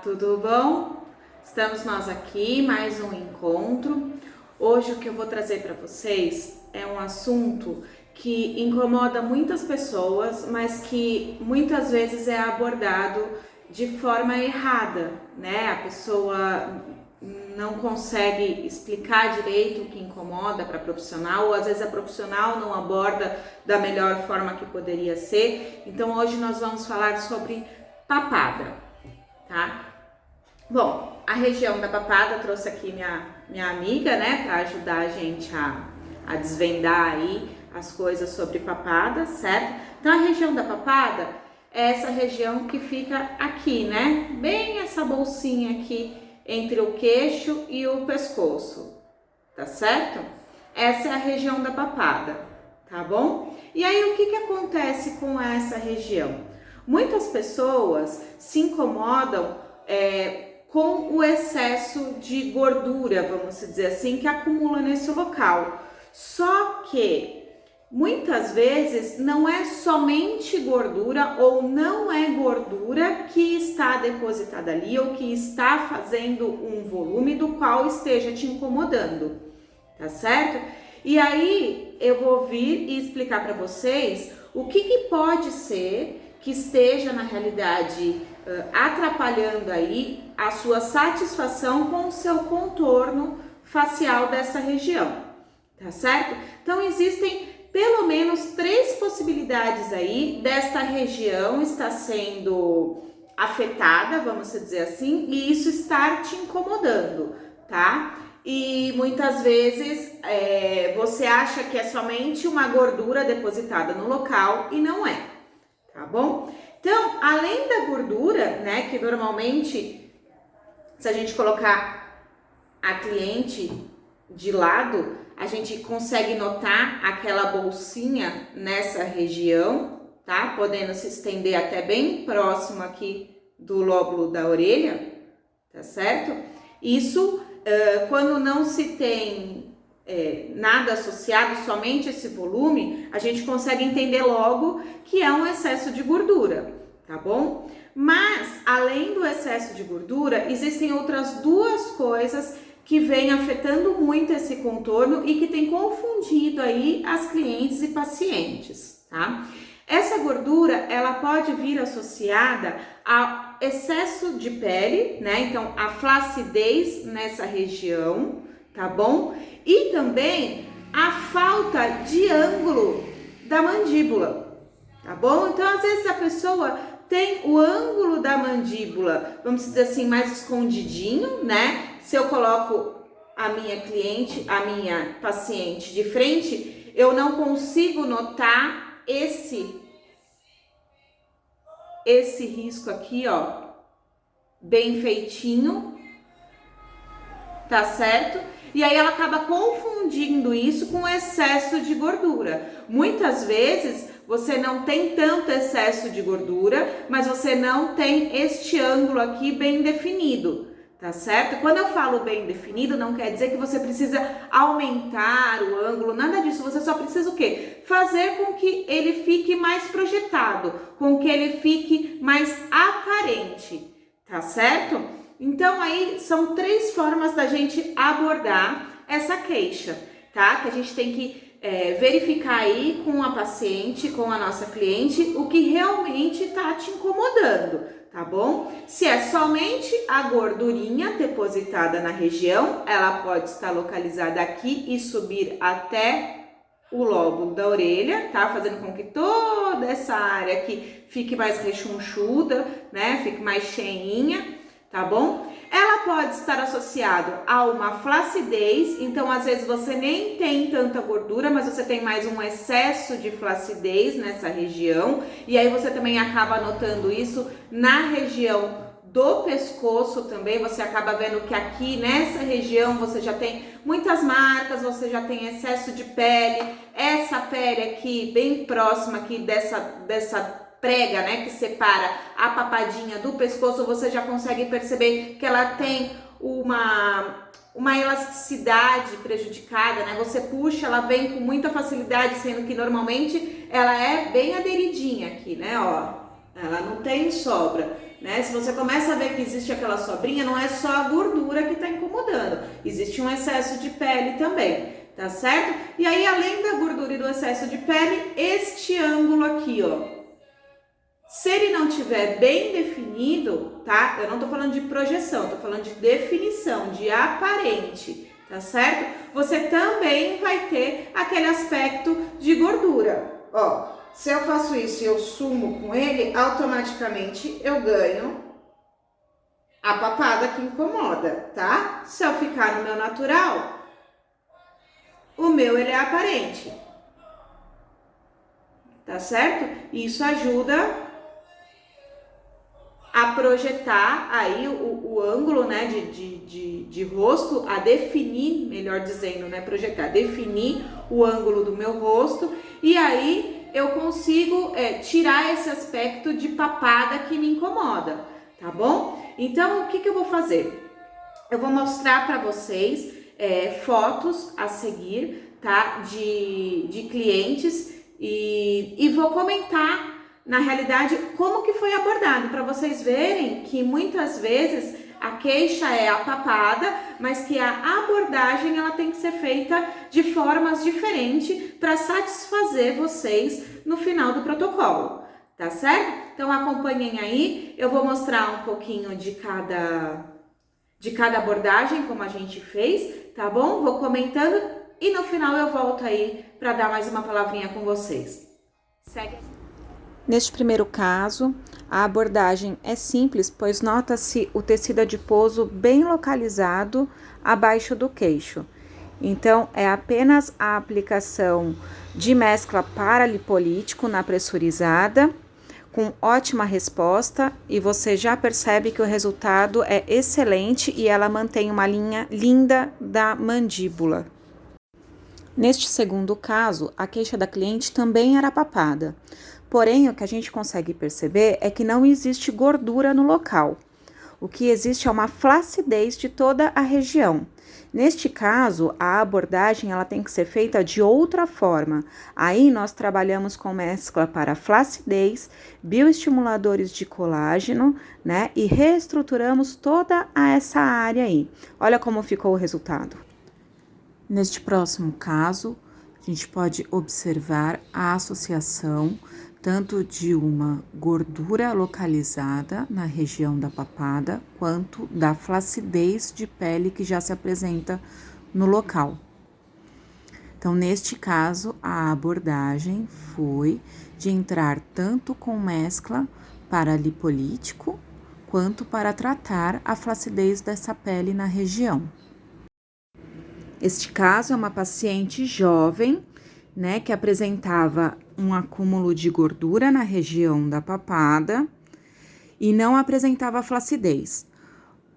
tudo bom? Estamos nós aqui, mais um encontro. Hoje o que eu vou trazer para vocês é um assunto que incomoda muitas pessoas, mas que muitas vezes é abordado de forma errada, né? A pessoa não consegue explicar direito o que incomoda para a profissional, ou às vezes a profissional não aborda da melhor forma que poderia ser. Então hoje nós vamos falar sobre papada, tá? Bom, a região da papada, trouxe aqui minha amiga, né, para ajudar a gente a desvendar aí as coisas sobre papada, certo? Então a região da papada é essa região que fica aqui, né, bem essa bolsinha aqui entre o queixo e o pescoço, tá certo? Essa é a região da papada, tá bom? E aí o que acontece com essa região? Muitas pessoas se incomodam com o excesso de gordura, vamos dizer assim, que acumula nesse local. Só que muitas vezes não é somente gordura ou não é gordura que está depositada ali ou que está fazendo um volume do qual esteja te incomodando, tá certo? E aí eu vou vir e explicar para vocês o que pode ser que esteja na realidade atrapalhando aí a sua satisfação com o seu contorno facial dessa região, tá certo? Então existem pelo menos 3 possibilidades aí desta região estar sendo afetada, vamos dizer assim, e isso estar te incomodando, tá? E muitas vezes você acha que é somente uma gordura depositada no local e não é, tá bom? Então, além da gordura, né, que normalmente, se a gente colocar a cliente de lado, a gente consegue notar aquela bolsinha nessa região, tá? Podendo se estender até bem próximo aqui do lóbulo da orelha, tá certo? Isso, quando não se tem nada associado, somente esse volume, a gente consegue entender logo que é um excesso de gordura, tá bom? Mas, além do excesso de gordura, existem outras 2 coisas que vem afetando muito esse contorno e que tem confundido aí as clientes e pacientes, tá? Essa gordura, ela pode vir associada ao excesso de pele, né? Então, a flacidez nessa região, tá bom? E também a falta de ângulo da mandíbula, tá bom? Então, às vezes a pessoa tem o ângulo da mandíbula, vamos dizer assim, mais escondidinho, né? Se eu coloco a minha cliente, a minha paciente de frente, eu não consigo notar esse risco aqui, ó, bem feitinho, tá certo? E aí ela acaba confundindo isso com excesso de gordura. Muitas vezes você não tem tanto excesso de gordura, mas você não tem este ângulo aqui bem definido, tá certo? Quando eu falo bem definido, não quer dizer que você precisa aumentar o ângulo, nada disso. Você só precisa o quê? Fazer com que ele fique mais projetado, com que ele fique mais aparente, tá certo? Então aí são 3 formas da gente abordar essa queixa, tá? Que a gente tem que verificar aí com a paciente, com a nossa cliente, o que realmente tá te incomodando, tá bom? Se é somente a gordurinha depositada na região, ela pode estar localizada aqui e subir até o lóbulo da orelha, tá? Fazendo com que toda essa área aqui fique mais rechonchuda, né? Fique mais cheinha, tá bom? Ela pode estar associado a uma flacidez, então às vezes você nem tem tanta gordura, mas você tem mais um excesso de flacidez nessa região, e aí você também acaba notando isso na região do pescoço também. Você acaba vendo que aqui nessa região você já tem muitas marcas, você já tem excesso de pele, essa pele aqui bem próxima aqui dessa prega, né, que separa a papadinha do pescoço, você já consegue perceber que ela tem uma elasticidade prejudicada, né? Você puxa, ela vem com muita facilidade, sendo que normalmente ela é bem aderidinha aqui, né, ó. Ela não tem sobra. né? Se você começa a ver que existe aquela sobrinha, não é só a gordura que está incomodando, existe um excesso de pele também, tá certo? E aí, além da gordura e do excesso de pele, este ângulo aqui, ó, se ele não tiver bem definido, tá? Eu não tô falando de projeção, tô falando de definição, de aparente, tá certo? Você também vai ter aquele aspecto de gordura. Ó, se eu faço isso e eu sumo com ele, automaticamente eu ganho a papada que incomoda, tá? Se eu ficar no meu natural, o meu ele é aparente, tá certo? Isso ajuda a projetar aí o ângulo, né, de rosto, a definir, melhor dizendo, né, projetar, definir o ângulo do meu rosto, e aí eu consigo tirar esse aspecto de papada que me incomoda, tá bom? Então, o que eu vou fazer? Eu vou mostrar para vocês fotos a seguir, tá, de clientes e vou comentar na realidade, como que foi abordado, para vocês verem que muitas vezes a queixa é a papada, mas que a abordagem ela tem que ser feita de formas diferentes para satisfazer vocês no final do protocolo, tá certo? Então acompanhem aí, eu vou mostrar um pouquinho de cada abordagem, como a gente fez, tá bom? Vou comentando e no final eu volto aí para dar mais uma palavrinha com vocês. Segue. Neste primeiro caso, a abordagem é simples, pois nota-se o tecido adiposo bem localizado abaixo do queixo. Então, é apenas a aplicação de mescla paralipolítico na pressurizada, com ótima resposta, e você já percebe que o resultado é excelente e ela mantém uma linha linda da mandíbula. Neste segundo caso, a queixa da cliente também era papada. Porém, o que a gente consegue perceber é que não existe gordura no local. O que existe é uma flacidez de toda a região. Neste caso, a abordagem ela tem que ser feita de outra forma. Aí nós trabalhamos com mescla para flacidez, bioestimuladores de colágeno, né? E reestruturamos toda essa área aí. Olha como ficou o resultado. Neste próximo caso, a gente pode observar a associação tanto de uma gordura localizada na região da papada, quanto da flacidez de pele que já se apresenta no local. Então, neste caso, a abordagem foi de entrar tanto com mescla paralipolítico, quanto para tratar a flacidez dessa pele na região. Este caso é uma paciente jovem, né, que apresentava um acúmulo de gordura na região da papada e não apresentava flacidez.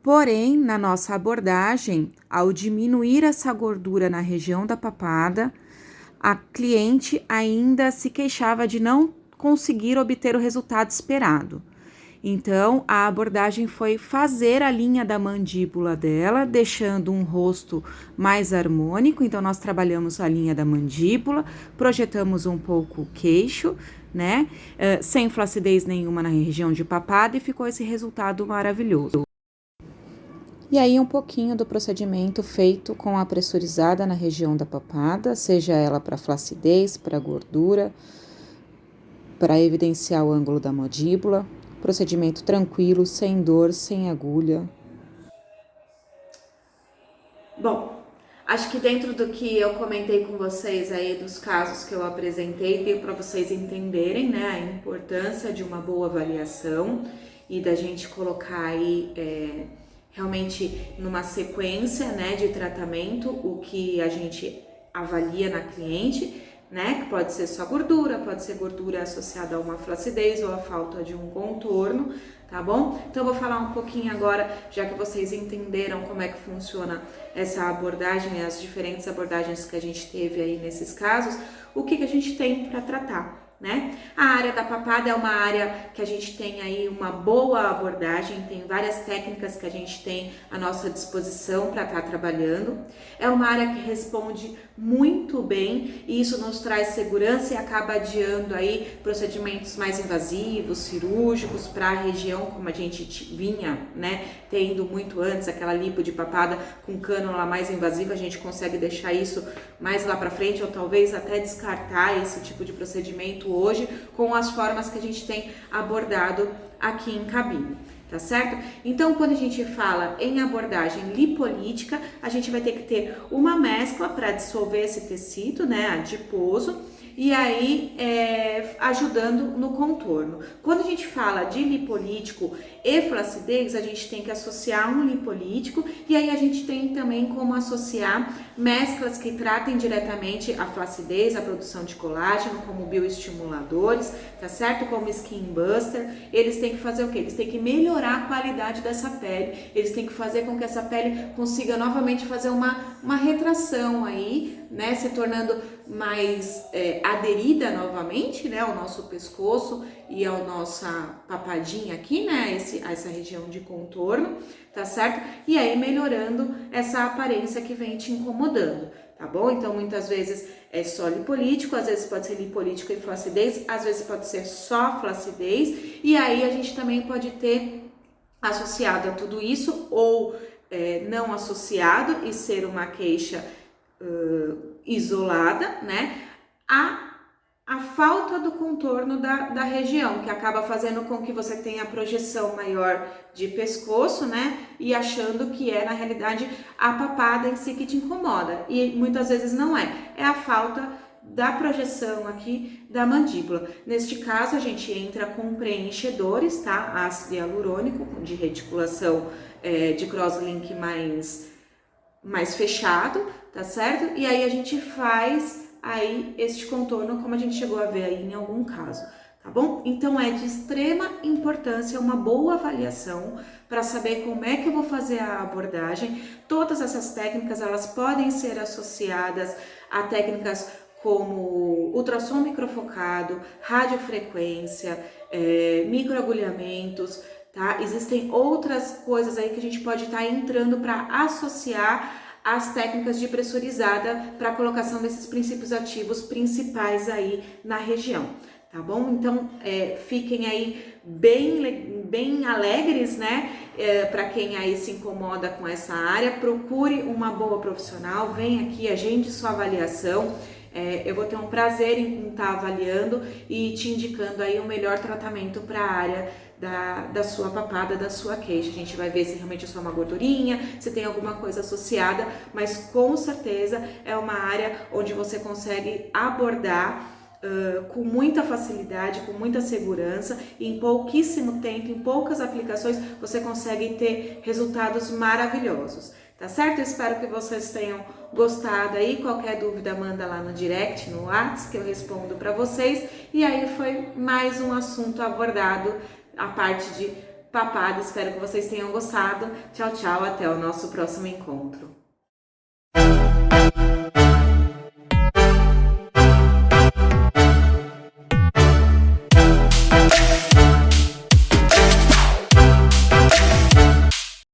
Porém, na nossa abordagem, ao diminuir essa gordura na região da papada, a cliente ainda se queixava de não conseguir obter o resultado esperado. Então, a abordagem foi fazer a linha da mandíbula dela, deixando um rosto mais harmônico. Então, nós trabalhamos a linha da mandíbula, projetamos um pouco o queixo, né? Sem flacidez nenhuma na região de papada e ficou esse resultado maravilhoso. E aí, um pouquinho do procedimento feito com a pressurizada na região da papada, seja ela para flacidez, para gordura, para evidenciar o ângulo da mandíbula. Procedimento tranquilo, sem dor, sem agulha. Bom, acho que dentro do que eu comentei com vocês aí, dos casos que eu apresentei, deu para vocês entenderem, né, a importância de uma boa avaliação e da gente colocar aí realmente numa sequência, né, de tratamento, o que a gente avalia na cliente, né, que pode ser só gordura, pode ser gordura associada a uma flacidez ou a falta de um contorno, tá bom? Então eu vou falar um pouquinho agora, já que vocês entenderam como é que funciona essa abordagem, as diferentes abordagens que a gente teve aí nesses casos, o que a gente tem para tratar, né? A área da papada é uma área que a gente tem aí uma boa abordagem, tem várias técnicas que a gente tem à nossa disposição para estar trabalhando. É uma área que responde muito bem e isso nos traz segurança e acaba adiando aí procedimentos mais invasivos, cirúrgicos para a região, como a gente vinha, né, tendo muito antes, aquela lipo de papada com cânula mais invasiva, a gente consegue deixar isso mais lá para frente ou talvez até descartar esse tipo de procedimento hoje com as formas que a gente tem abordado aqui em cabine. Tá certo? Então, quando a gente fala em abordagem lipolítica, a gente vai ter que ter uma mescla para dissolver esse tecido, né, adiposo, e aí ajudando no contorno. Quando a gente fala de lipolítico e flacidez, a gente tem que associar um lipolítico e aí a gente tem também como associar mesclas que tratem diretamente a flacidez, a produção de colágeno, como bioestimuladores, tá certo? Como skin buster. Eles têm que fazer o quê? Eles têm que melhorar a qualidade dessa pele, eles têm que fazer com que essa pele consiga novamente fazer uma retração aí, né, se tornando mais aderida novamente, né, ao nosso pescoço e ao nossa papadinha aqui, né, essa região de contorno, tá certo? E aí melhorando essa aparência que vem te incomodando, tá bom? Então muitas vezes é só lipolítico, às vezes pode ser lipolítico e flacidez, às vezes pode ser só flacidez, e aí a gente também pode ter associado a tudo isso ou não associado e ser uma queixa isolada, né, a falta do contorno da região, que acaba fazendo com que você tenha projeção maior de pescoço, né, e achando que na realidade a papada em si que te incomoda, e muitas vezes não é a falta da projeção aqui da mandíbula. Neste caso, a gente entra com preenchedores, tá, ácido hialurônico de reticulação de crosslink mais fechado, tá certo? E aí a gente faz aí este contorno como a gente chegou a ver aí em algum caso, tá bom? Então é de extrema importância uma boa avaliação para saber como é que eu vou fazer a abordagem. Todas essas técnicas, elas podem ser associadas a técnicas como ultrassom microfocado, radiofrequência, microagulhamentos, tá? Existem outras coisas aí que a gente pode estar entrando para associar as técnicas de pressurizada para a colocação desses princípios ativos principais aí na região, tá bom? Então, fiquem aí bem alegres, né? Para quem aí se incomoda com essa área, procure uma boa profissional, vem aqui, agende sua avaliação. Eu vou ter um prazer em estar avaliando e te indicando aí o melhor tratamento para a área da sua papada, da sua queixa. A gente vai ver se realmente é só uma gordurinha, se tem alguma coisa associada, mas com certeza é uma área onde você consegue abordar com muita facilidade, com muita segurança, e em pouquíssimo tempo, em poucas aplicações, você consegue ter resultados maravilhosos. Tá certo? Eu espero que vocês tenham gostado aí. Qualquer dúvida, manda lá no direct, no WhatsApp, que eu respondo para vocês. E aí foi mais um assunto abordado, a parte de papada. Espero que vocês tenham gostado. Tchau, tchau. Até o nosso próximo encontro.